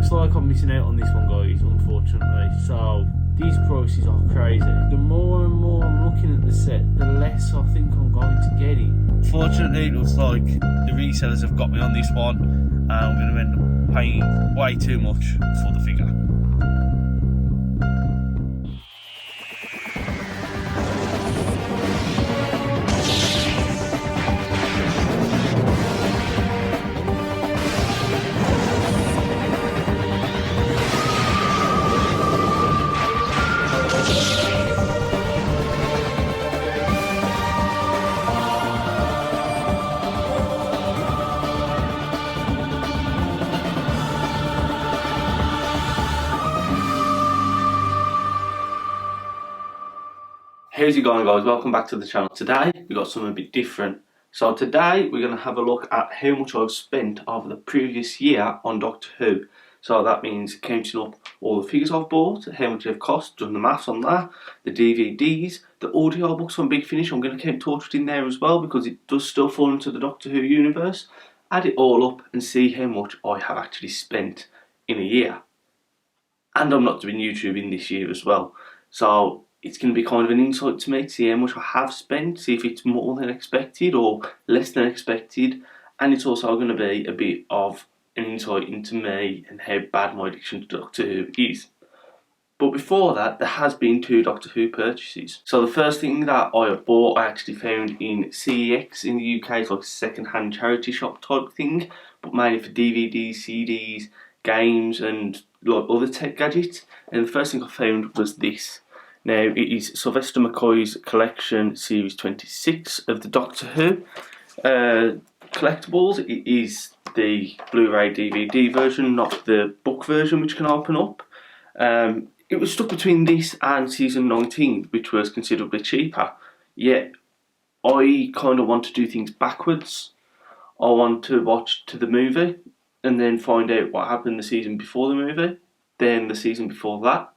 looks like I'm missing out on this one, guys, unfortunately. So these prices are crazy. The more and more I'm looking at the set, the less I think I'm going to get it. Fortunately, it looks like the resellers have got me on this one, and I'm going to end up paying way too much for the figure. How's it going, guys? Welcome back to the channel. Today we've got something a bit different. So today we're going to have a look at how much I've spent over the previous year on Doctor Who. So that means counting up all the figures I've bought, how much they've cost, done the maths on that, the DVDs, the audio books from Big Finish. I'm going to count Torchwood in there as well because it does still fall into the Doctor Who universe. Add it all up and see how much I have actually spent in a year. And I'm not doing YouTube in this year as well. So it's going to be kind of an insight to me to see how much I have spent, see if it's more than expected or less than expected, and it's also going to be a bit of an insight into me and how bad my addiction to Doctor Who is. But before that, there has been 2 Doctor Who purchases. So the first thing that I bought, I actually found in CEX in the UK. It's like a second-hand charity shop type thing, but mainly for DVDs, CDs, games, and like other tech gadgets. And the first thing I found was this. Now, it is Sylvester McCoy's collection, series 26 of the Doctor Who collectibles. It is the Blu-ray DVD version, not the book version, which can open up. It was stuck between this and season 19, which was considerably cheaper. Yet, I kind of want to do things backwards. I want to watch to the movie and then find out what happened the season before the movie, then the season before that,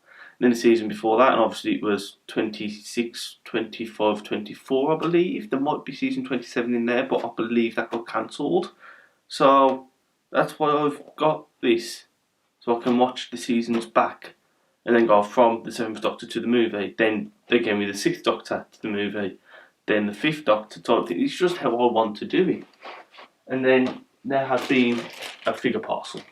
then the season before that, and obviously it was 26, 25, 24, I believe. There might be season 27 in there, but I believe that got cancelled. So that's why I've got this, so I can watch the seasons back and then go from the 7th Doctor to the movie, then again with the 6th Doctor to the movie, then the 5th Doctor type thing. It's just how I want to do it. And then there has been a figure parcel.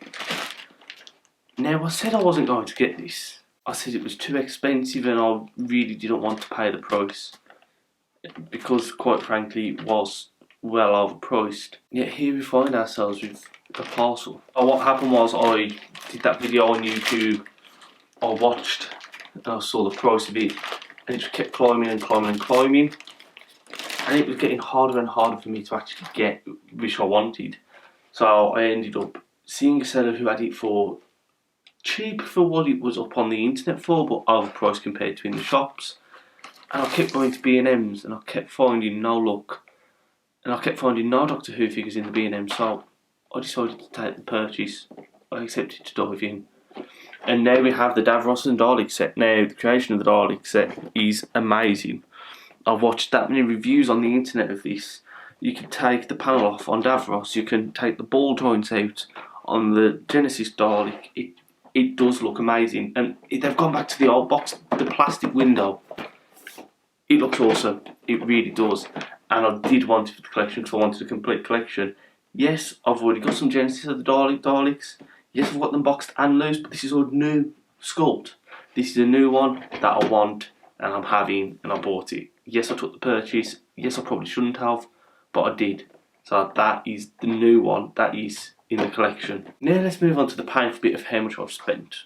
Now, I said I wasn't going to get this. I said it was too expensive and I really didn't want to pay the price because, quite frankly, it was well overpriced. Yet here we find ourselves with a parcel. So what happened was I did that video on YouTube, I watched and I saw the price of it, and it just kept climbing and climbing and climbing, and it was getting harder and harder for me to actually get which I wanted. So I ended up seeing a seller who had it for cheap for what it was up on the internet for, but overpriced compared to in the shops. And I kept going to B&M's and I kept finding no luck, and I kept finding no Doctor Who figures in the B&M. So I decided to take the purchase. I accepted to dive in, and now we have the Davros and Dalek set. Now, the creation of the Dalek set is amazing. I've watched that many reviews on the internet of this. You can take the panel off on Davros, you can take the ball joints out on the Genesis Dalek. It does look amazing, and they've gone back to the old box, the plastic window. It looks awesome, it really does, and I did want it for the collection because I wanted a complete collection. Yes, I've already got some Genesis of the Daleks. Yes, I've got them boxed and loose, but this is a new sculpt. This is a new one that I want, and I'm having, and I bought it. Yes, I took the purchase. Yes, I probably shouldn't have, but I did. So that is the new one that is in the collection. Now let's move on to the painful bit of how much I've spent.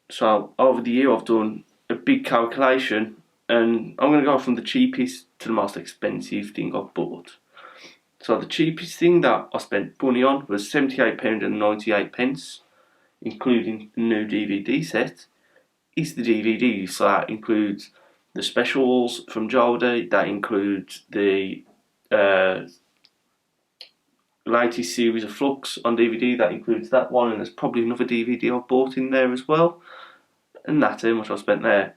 So over the year I've done a big calculation, and I'm going to go from the cheapest to the most expensive thing I've bought. So the cheapest thing that I spent money on was £78.98, including the new DVD set, is the DVD. So that includes the specials from Jodie, that includes the latest series of Flux on DVD, that includes that one, and there's probably another DVD I've bought in there as well, and that's how much I've spent there.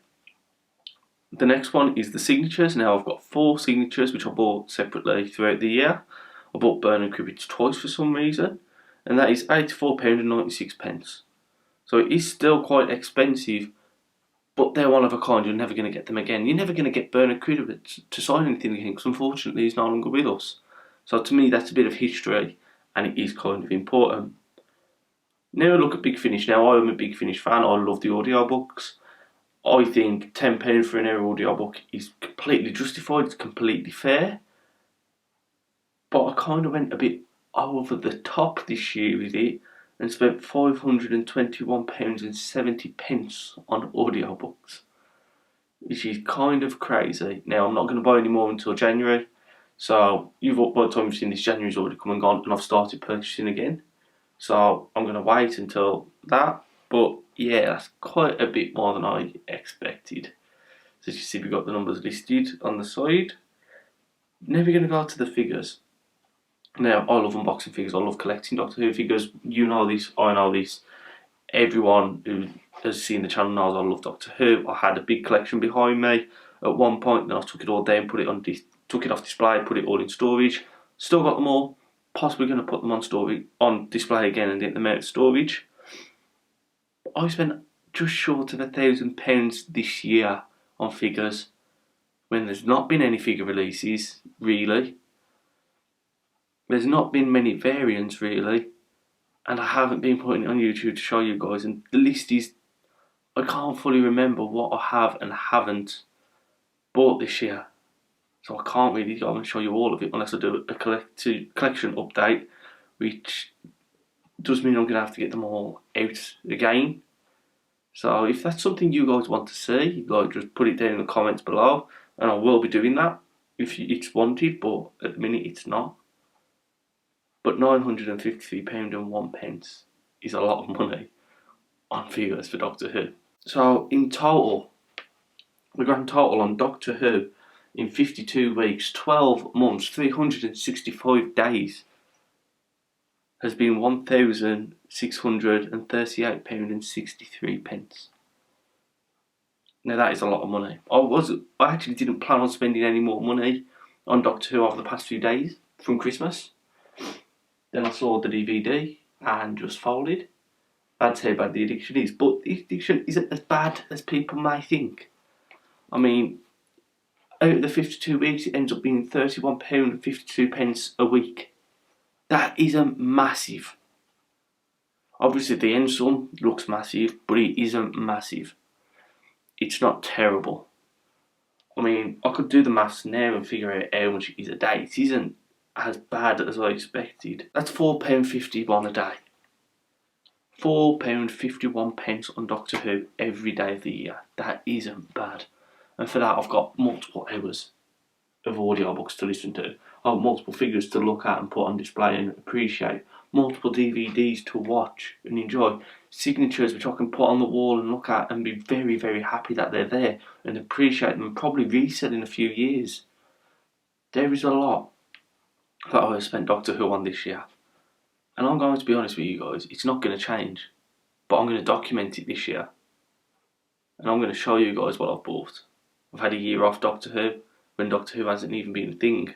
The next one is the signatures. Now I've got 4 signatures which I bought separately throughout the year. I bought Burnham Cribbage twice for some reason, and that is £84.96. So it is still quite expensive, but they're one of a kind. You're never going to get them again. You're never going to get Bernard Critter to sign anything again, because unfortunately he's no longer with us. So to me, that's a bit of history, and it is kind of important. Now look at Big Finish. Now I'm a Big Finish fan. I love the audiobooks. I think £10 for an hour audiobook is completely justified. It's completely fair. But I kind of went a bit over the top this year with it and spent £521.70 on audiobooks, which is kind of crazy. Now, I'm not going to buy any more until January, so by the time you've seen this, January's already come and gone, and I've started purchasing again. So I'm going to wait until that. But yeah, that's quite a bit more than I expected. So as you see, we've got the numbers listed on the side. Now we're going to go to the figures. Now, I love unboxing figures. I love collecting Doctor Who figures. You know this, I know this. Everyone who has seen the channel knows I love Doctor Who. I had a big collection behind me at one point, then I took it all down, took it off display, put it all in storage. Still got them all. Possibly going to put them on display again and get them out of storage. I spent just short of £1,000 this year on figures, when there's not been any figure releases, really. There's not been many variants, really, and I haven't been putting it on YouTube to show you guys, and the list is, I can't fully remember what I have and haven't bought this year, so I can't really go and show you all of it unless I do a collection update, which does mean I'm going to have to get them all out again. So if that's something you guys want to see, you guys just put it down in the comments below, and I will be doing that if it's wanted, but at the minute it's not. But £953.01 is a lot of money on figures for Doctor Who. So in total, the grand total on Doctor Who in 52 weeks, 12 months, 365 days has been £1,638.63. Now that is a lot of money. I actually didn't plan on spending any more money on Doctor Who over the past few days from Christmas. Then I saw the DVD and just folded. That's how bad the addiction is. But the addiction isn't as bad as people may think. I mean, out of the 52 weeks, it ends up being £31.52 a week. That isn't massive. Obviously, the end sum looks massive, but it isn't massive. It's not terrible. I mean, I could do the maths now and figure out how much it is a day. It isn't as bad as I expected. That's £4.51 a day. £4.51 on Doctor Who every day of the year. That isn't bad. And for that, I've got multiple hours of audiobooks to listen to. I've multiple figures to look at and put on display and appreciate. Multiple DVDs to watch and enjoy. Signatures which I can put on the wall and look at and be very, very happy that they're there and appreciate them and probably resell in a few years. There is a lot that I have spent Doctor Who on this year. And I'm going to be honest with you guys, it's not going to change. But I'm going to document it this year. And I'm going to show you guys what I've bought. I've had a year off Doctor Who, when Doctor Who hasn't even been a thing.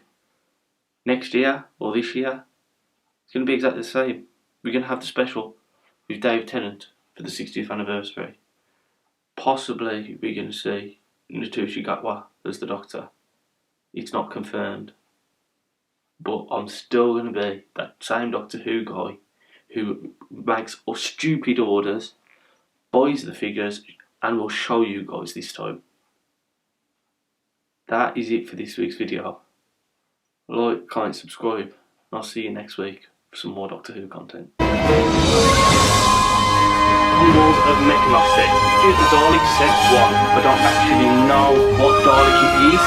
Next year, or this year, it's going to be exactly the same. We're going to have the special with Dave Tennant for the 60th anniversary. Possibly we're going to see Natushi Gatwa as the Doctor. It's not confirmed. But I'm still going to be that same Doctor Who guy who makes stupid orders, buys the figures, and will show you guys this time. That is it for this week's video. Like, comment, subscribe, and I'll see you next week for some more Doctor Who content. Walls of Mechanov set. Here's the Dalek set 1. I don't actually know what Dalek it is.